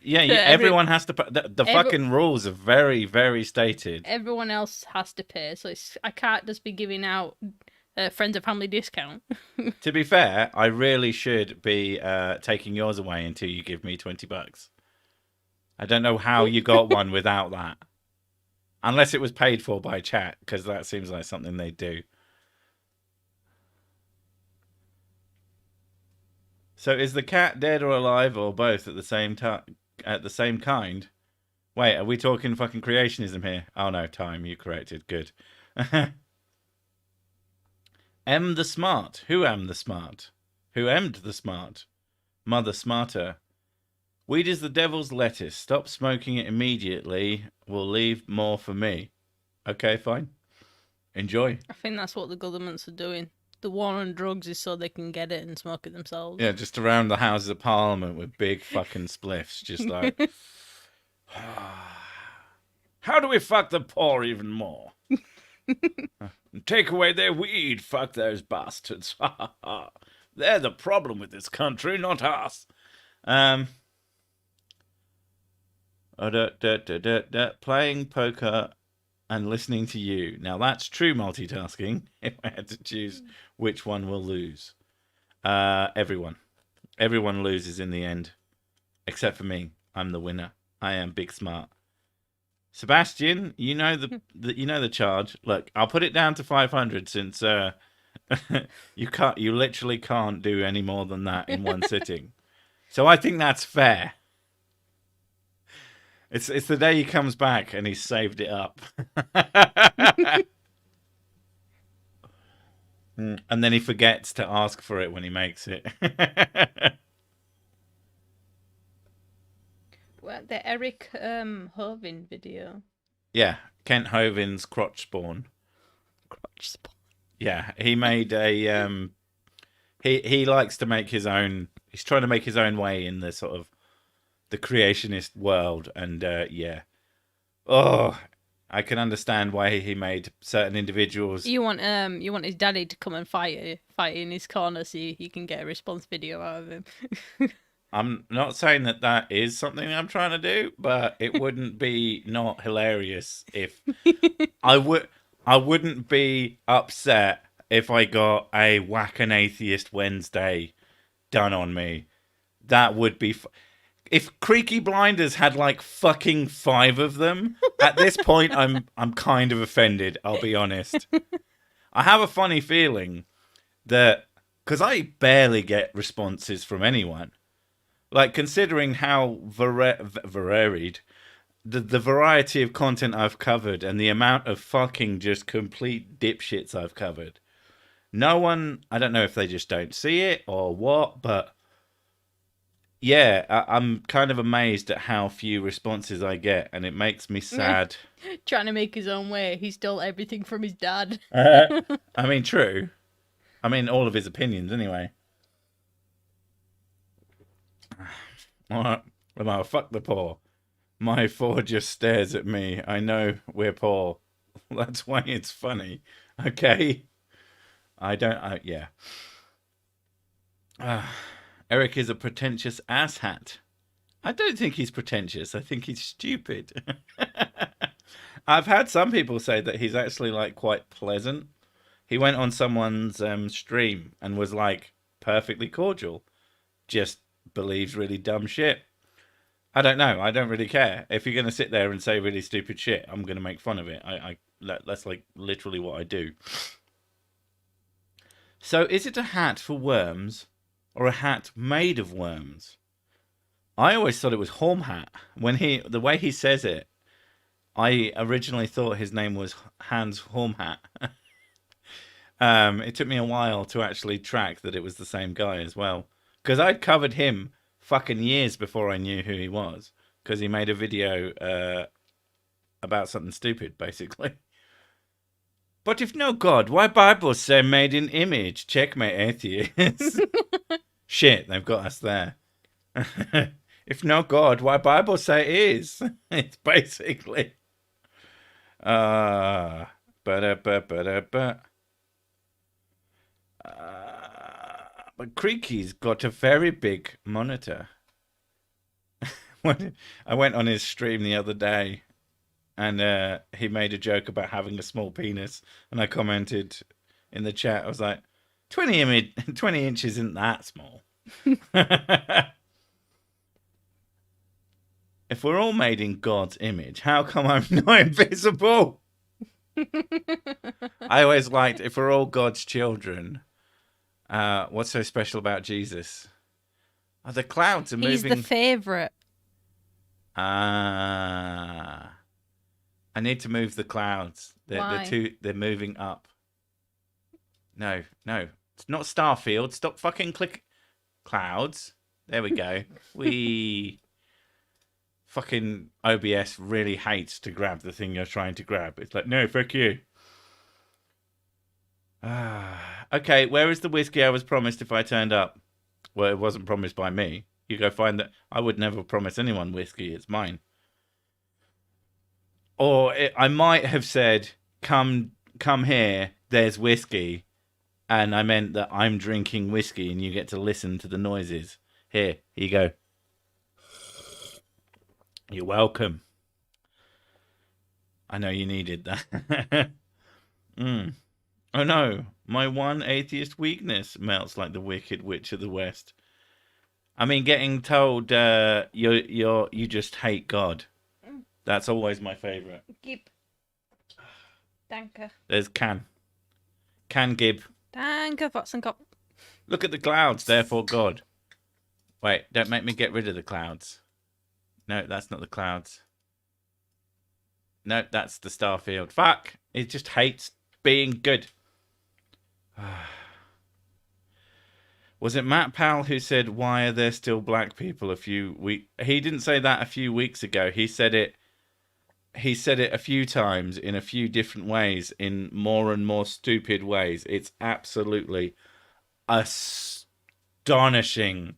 Speaker 1: Yeah, everyone has to. The fucking rules are very, very stated.
Speaker 2: Everyone else has to pay, so I can't just be giving out friends and family discount.
Speaker 1: To be fair, I really should be taking yours away until you give me $20. I don't know how you got one without that. Unless it was paid for by chat, because that seems like something they do. So is the cat dead or alive or both at the same time? At the same kind? Wait, are we talking fucking creationism here? Oh no, time. You corrected. Good. M the smart. Who am the smart? Who emmed the smart? Mother smarter. Weed is the devil's lettuce. Stop smoking it immediately. We'll leave more for me. Okay, fine. Enjoy.
Speaker 2: I think that's what the governments are doing. The war on drugs is so they can get it and smoke it themselves.
Speaker 1: Yeah, just around the Houses of Parliament with big fucking spliffs. Just like, how do we fuck the poor even more? Take away their weed. Fuck those bastards. They're the problem with this country, not us. Playing poker and listening to you. Now that's true multitasking. If I had to choose which one will lose, everyone loses in the end, except for me. I'm the winner. I am big smart. Sebastian, you know the charge. Look, I'll put it down to 500 since you literally can't do any more than that in one sitting. So I think that's fair. It's the day he comes back and he's saved it up. And then he forgets to ask for it when he makes it.
Speaker 2: Well, the Eric Hovin video.
Speaker 1: Yeah, Kent Hovind's crotch spawn.
Speaker 2: Crotch spawn.
Speaker 1: Yeah, he made a he likes to make his own. He's trying to make his own way in the sort of the creationist world, and yeah. Oh, I can understand why he made certain individuals.
Speaker 2: You want his daddy to come and fight in his corner so you can get a response video out of him.
Speaker 1: I'm not saying that is something I'm trying to do, but it wouldn't be not hilarious if I wouldn't be upset if I got a Whack an Atheist Wednesday done on me. That would be if Creaky Blinders had like fucking 5 of them. At this point, I'm kind of offended. I'll be honest. I have a funny feeling that because I barely get responses from anyone. Like, considering how varied the variety of content I've covered and the amount of fucking just complete dipshits I've covered, no one, I don't know if they just don't see it or what, but yeah, I'm kind of amazed at how few responses I get, and it makes me sad.
Speaker 2: Trying to make his own way. He stole everything from his dad.
Speaker 1: I mean, true. I mean, all of his opinions, anyway. Well, fuck the poor. My four just stares at me. I know we're poor. That's why it's funny. Okay. I don't. Yeah. Eric is a pretentious asshat. I don't think he's pretentious. I think he's stupid. I've had some people say that he's actually like quite pleasant. He went on someone's stream and was like perfectly cordial. Just believes really dumb shit. I don't know. I don't really care. If you're going to sit there and say really stupid shit, I'm going to make fun of it. That's like literally what I do. So is it a hat for worms or a hat made of worms? I always thought it was Horm Hat. The way he says it, I originally thought his name was Hans Horm Hat. It took me a while to actually track that it was the same guy as well. Because I'd covered him fucking years before I knew who he was. Because he made a video about something stupid, basically. But if no God, why Bible say made in image? Checkmate atheists. Shit, they've got us there. If no God, why Bible say is? It's basically. But Creaky's got a very big monitor. I went on his stream the other day, and he made a joke about having a small penis, and I commented in the chat. I was like, 20 inches isn't that small. If we're all made in God's image, how come I'm not invisible? I always liked, if we're all God's children, what's so special about Jesus? Oh, the clouds are moving.
Speaker 2: He's the favourite.
Speaker 1: I need to move the clouds. They're moving up. No. It's not Starfield. Stop fucking click clouds. There we go. Fucking OBS really hates to grab the thing you're trying to grab. It's like, no, fuck you. Okay, where is the whiskey I was promised if I turned up? Well, it wasn't promised by me. You go find that. I would never promise anyone whiskey. It's mine. Or I might have said, come here, there's whiskey. And I meant that I'm drinking whiskey and you get to listen to the noises. Here you go. You're welcome. I know you needed that. Oh no, my one atheist weakness melts like the wicked witch of the West. I mean, getting told you just hate God. That's always my favourite.
Speaker 2: Gib. Danke.
Speaker 1: There's Can Gib.
Speaker 2: Danke, Watson.
Speaker 1: Look at the clouds, therefore God. Wait, don't make me get rid of the clouds. No, that's not the clouds. No, that's the Starfield. Fuck! It just hates being good. Was it Matt Powell who said, why are there still black people a few weeks... He didn't say that a few weeks ago. He said it a few times in a few different ways, in more and more stupid ways. It's absolutely astonishing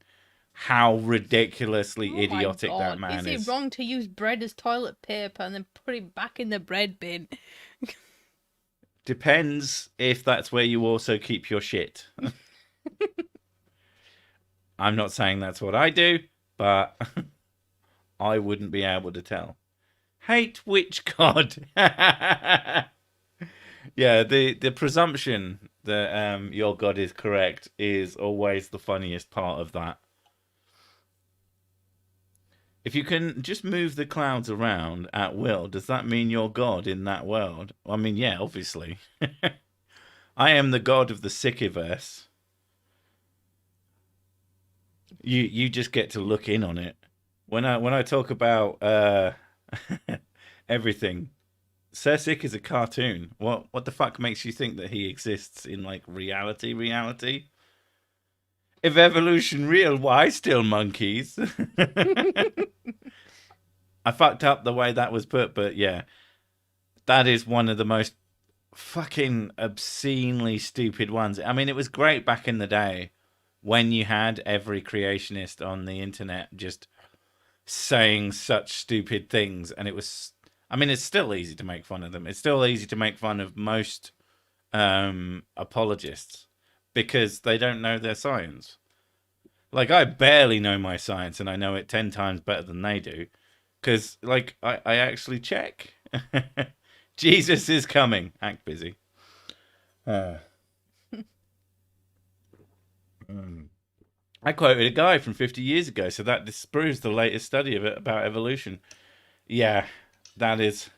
Speaker 1: how ridiculously idiotic that man is.
Speaker 2: Is it wrong to use bread as toilet paper and then put it back in the bread bin?
Speaker 1: Depends if that's where you also keep your shit. I'm not saying that's what I do, but I wouldn't be able to tell. Hate which God? Yeah, the presumption that your God is correct is always the funniest part of that. If you can just move the clouds around at will, does that mean you're God in that world? I mean, yeah, obviously. I am the God of the Sickiverse. You just get to look in on it. When I talk about everything, Sir Sick is a cartoon. What the fuck makes you think that he exists in like reality? If evolution real, why still monkeys? I fucked up the way that was put, but yeah. That is one of the most fucking obscenely stupid ones. I mean, it was great back in the day when you had every creationist on the internet just saying such stupid things, and it was. I mean, it's still easy to make fun of them. It's still easy to make fun of most apologists because they don't know their science. Like, I barely know my science, and I know it 10 times better than they do. Because, like, I actually check. Jesus is coming. Act busy. I quoted a guy from 50 years ago, so that disproves the latest study of it about evolution. Yeah, that is.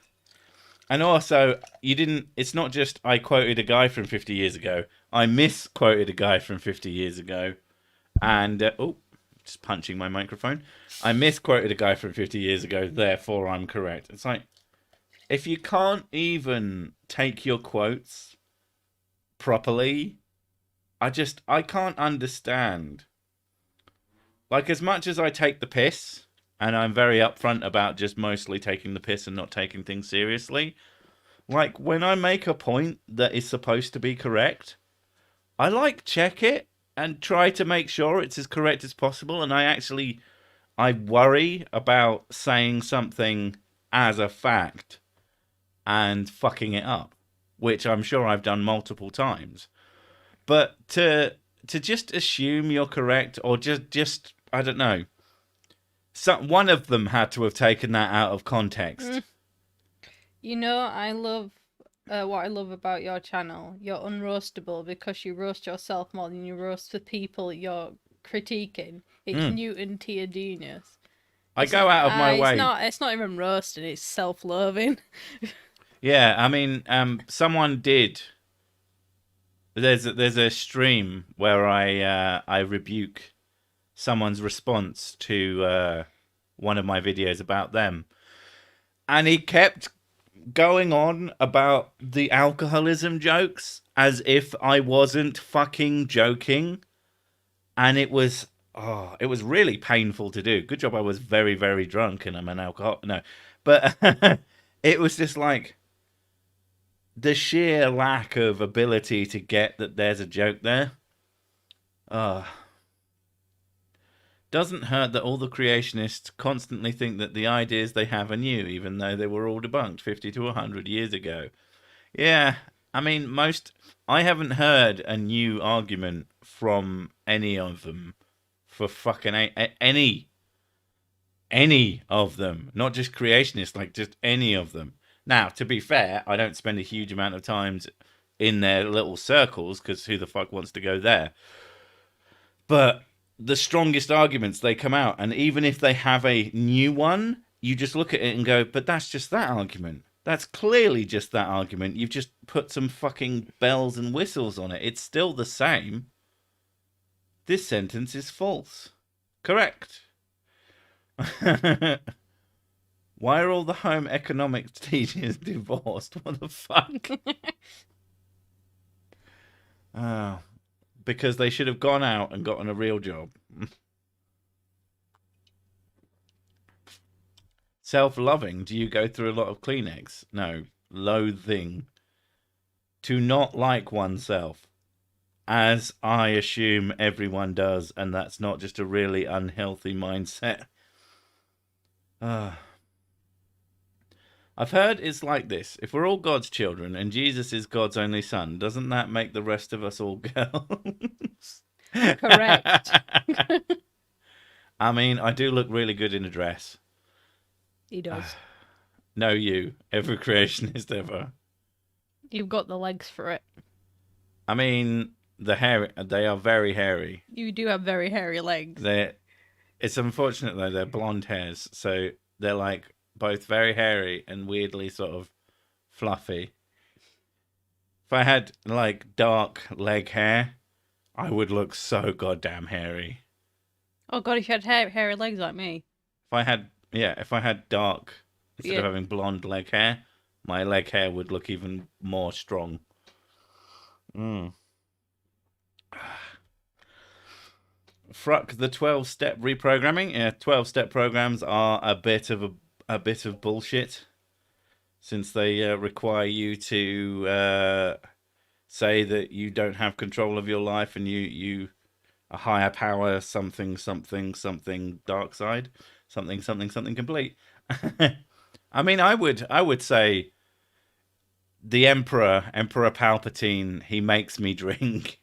Speaker 1: And also, you didn't. It's not just I quoted a guy from 50 years ago. I misquoted a guy from 50 years ago. And, just punching my microphone. I misquoted a guy from 50 years ago, therefore I'm correct. It's like, if you can't even take your quotes properly, I can't understand. Like, as much as I take the piss, and I'm very upfront about just mostly taking the piss and not taking things seriously, like, when I make a point that is supposed to be correct, I, like, check it and try to make sure it's as correct as possible, and I worry about saying something as a fact and fucking it up, which I'm sure I've done multiple times. But to just assume you're correct, or just I don't know, one of them had to have taken that out of context.
Speaker 2: You know, I love what I love about your channel. You're unroastable because you roast yourself more than you roast the people you're critiquing. It's Newton tier genius.
Speaker 1: I go out of my way.
Speaker 2: It's not even roasting. It's self-loathing.
Speaker 1: Yeah, I mean, someone did. There's a stream where I rebuke someone's response to one of my videos about them, and he kept going on about the alcoholism jokes as if I wasn't fucking joking, and it was really painful to do. Good job I was very, very drunk and I'm an alcoholic. No, but it was just like the sheer lack of ability to get that there's a joke there. Doesn't hurt that all the creationists constantly think that the ideas they have are new, even though they were all debunked 50 to 100 years ago. Yeah, I mean, I haven't heard a new argument from any of them for fucking any of them. Not just creationists, like just any of them. Now, to be fair, I don't spend a huge amount of time in their little circles, because who the fuck wants to go there? But the strongest arguments, they come out, and even if they have a new one, you just look at it and go, but that's just that argument. That's clearly just that argument. You've just put some fucking bells and whistles on it. It's still the same. This sentence is false. Correct. Why are all the home economics teachers divorced? What the fuck? Because they should have gone out and gotten a real job. Self-loving. Do you go through a lot of Kleenex? No. Loathing. To not like oneself. As I assume everyone does, and that's not just a really unhealthy mindset. I've heard it's like this. If we're all God's children and Jesus is God's only son, doesn't that make the rest of us all girls?
Speaker 2: Correct.
Speaker 1: I mean, I do look really good in a dress.
Speaker 2: He does.
Speaker 1: No, you. Every creationist ever.
Speaker 2: You've got the legs for it.
Speaker 1: I mean, they are very hairy.
Speaker 2: You do have very hairy legs.
Speaker 1: It's unfortunate, though, they're blonde hairs, so they're like both very hairy and weirdly sort of fluffy. If I had like dark leg hair, I would look so goddamn hairy.
Speaker 2: Oh god, if you had hairy legs like me.
Speaker 1: If I had dark, instead of having blonde leg hair, my leg hair would look even more strong. Fruck the 12-step reprogramming. Yeah, 12-step programs are a bit of bullshit, since they require you to say that you don't have control of your life and you a higher power, something dark side. something complete. I mean, I would say the Emperor Palpatine, he makes me drink.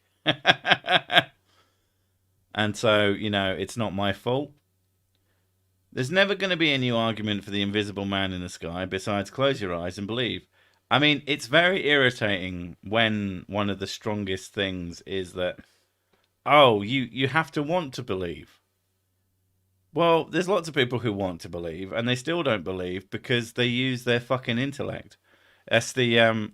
Speaker 1: And so, it's not my fault. There's never going to be a new argument for the invisible man in the sky besides close your eyes and believe. I mean, it's very irritating when one of the strongest things is that, oh, you have to want to believe. Well, there's lots of people who want to believe, and they still don't believe because they use their fucking intellect. That's the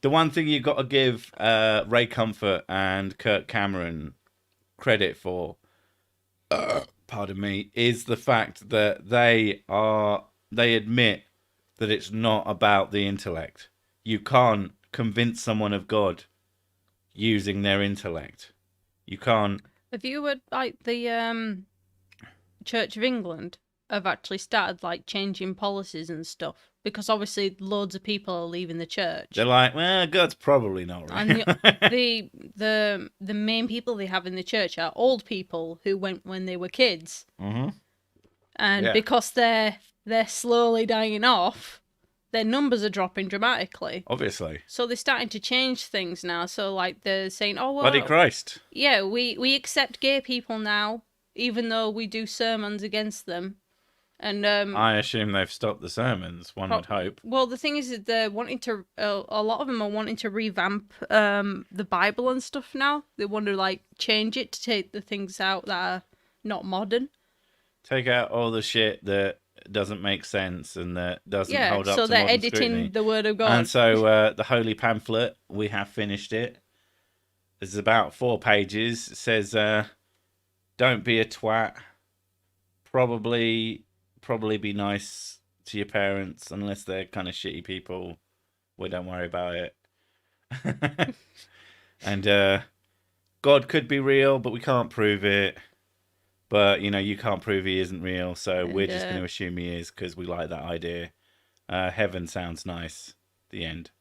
Speaker 1: one thing you got to give Ray Comfort and Kirk Cameron credit for, pardon me, is the fact that they admit that it's not about the intellect. You can't convince someone of God using their intellect. You can't.
Speaker 2: Have you heard, like, the Church of England have actually started, like, changing policies and stuff? Because obviously loads of people are leaving the church.
Speaker 1: They're like, well, God's probably not right.
Speaker 2: And the main people they have in the church are old people who went when they were kids.
Speaker 1: Mm-hmm.
Speaker 2: And because they're slowly dying off, their numbers are dropping dramatically.
Speaker 1: Obviously.
Speaker 2: So they're starting to change things now. So, like, they're saying, oh, well...
Speaker 1: Bloody Christ.
Speaker 2: Yeah, we accept gay people now, even though we do sermons against them. And
Speaker 1: I assume they've stopped the sermons, one would hope.
Speaker 2: Well, the thing is that they're wanting to... a lot of them are wanting to revamp the Bible and stuff now. They want to, like, change it to take the things out that are not modern. Take
Speaker 1: out all the shit that doesn't make sense and that doesn't hold up to modern scrutiny.
Speaker 2: So they're editing the Word of God.
Speaker 1: And so the Holy Pamphlet, we have finished it. It's about 4 pages. It says, don't be a twat. Probably be nice to your parents, unless they're kind of shitty people. Well, don't worry about it. And God could be real, but we can't prove it. But, you can't prove he isn't real, so we're just going to assume he is, because we like that idea. Heaven sounds nice. The end.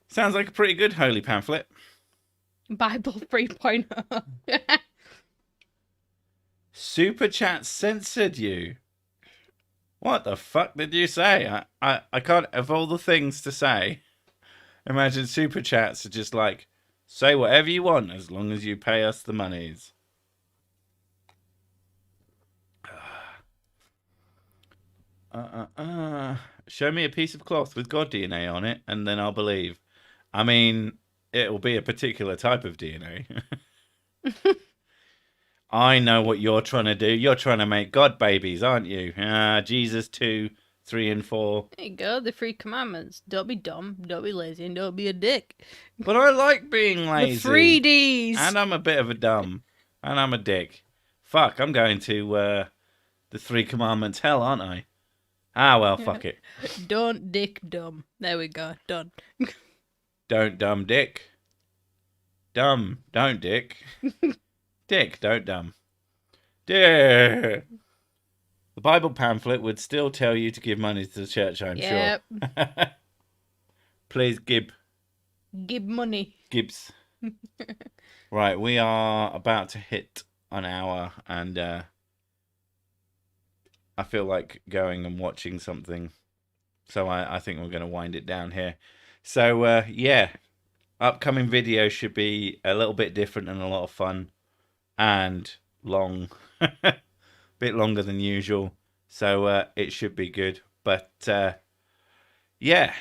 Speaker 1: Sounds like a pretty good Holy Pamphlet.
Speaker 2: Bible 3.0.
Speaker 1: Super Chat censored you. What the fuck did you say? I can't, of all the things to say, imagine Super Chats are just like, say whatever you want as long as you pay us the monies. Show me a piece of cloth with God DNA on it and then I'll believe. I mean, it'll be a particular type of DNA. I know what you're trying to do. You're trying to make God babies, aren't you? Jesus 2, 3, and 4.
Speaker 2: There you go, the 3 commandments. Don't be dumb, don't be lazy, and don't be a dick.
Speaker 1: But I like being lazy.
Speaker 2: The 3 Ds.
Speaker 1: And I'm a bit of a dumb. And I'm a dick. Fuck, I'm going to the 3 commandments hell, aren't I? Ah, well, fuck it.
Speaker 2: Don't dick dumb. There we go, done.
Speaker 1: Don't dumb dick. Dumb, don't dick. Dick, don't dumb. The Bible pamphlet would still tell you to give money to the church, I'm sure. Please give.
Speaker 2: Give money.
Speaker 1: Gibbs. Right, we are about to hit an hour, and I feel like going and watching something. So I think we're going to wind it down here. So, yeah. Upcoming videos should be a little bit different and a lot of fun. And long. Bit longer than usual. So it should be good. But yeah.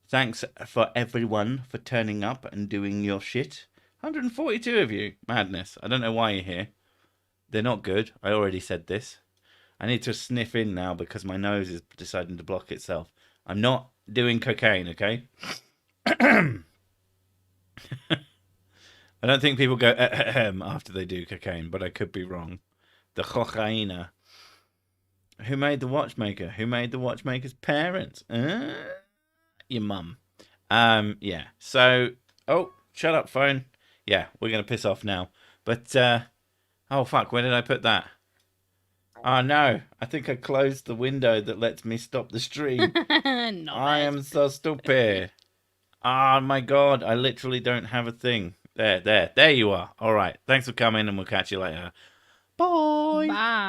Speaker 1: Thanks for everyone for turning up and doing your shit. 142 of you. Madness. I don't know why you're here. They're not good. I already said this. I need to sniff in now because my nose is deciding to block itself. I'm not doing cocaine, okay? I don't think people go after they do cocaine, but I could be wrong. The cocaina. Who made the watchmaker? Who made the watchmaker's parents? Your mum. Yeah. So, oh, shut up, phone. Yeah, we're going to piss off now. But, oh, fuck, where did I put that? Oh, no. I think I closed the window that lets me stop the stream. I am so stupid. Oh, my God. I literally don't have a thing. There you are. All right. Thanks for coming, and we'll catch you later. Bye.
Speaker 2: Bye.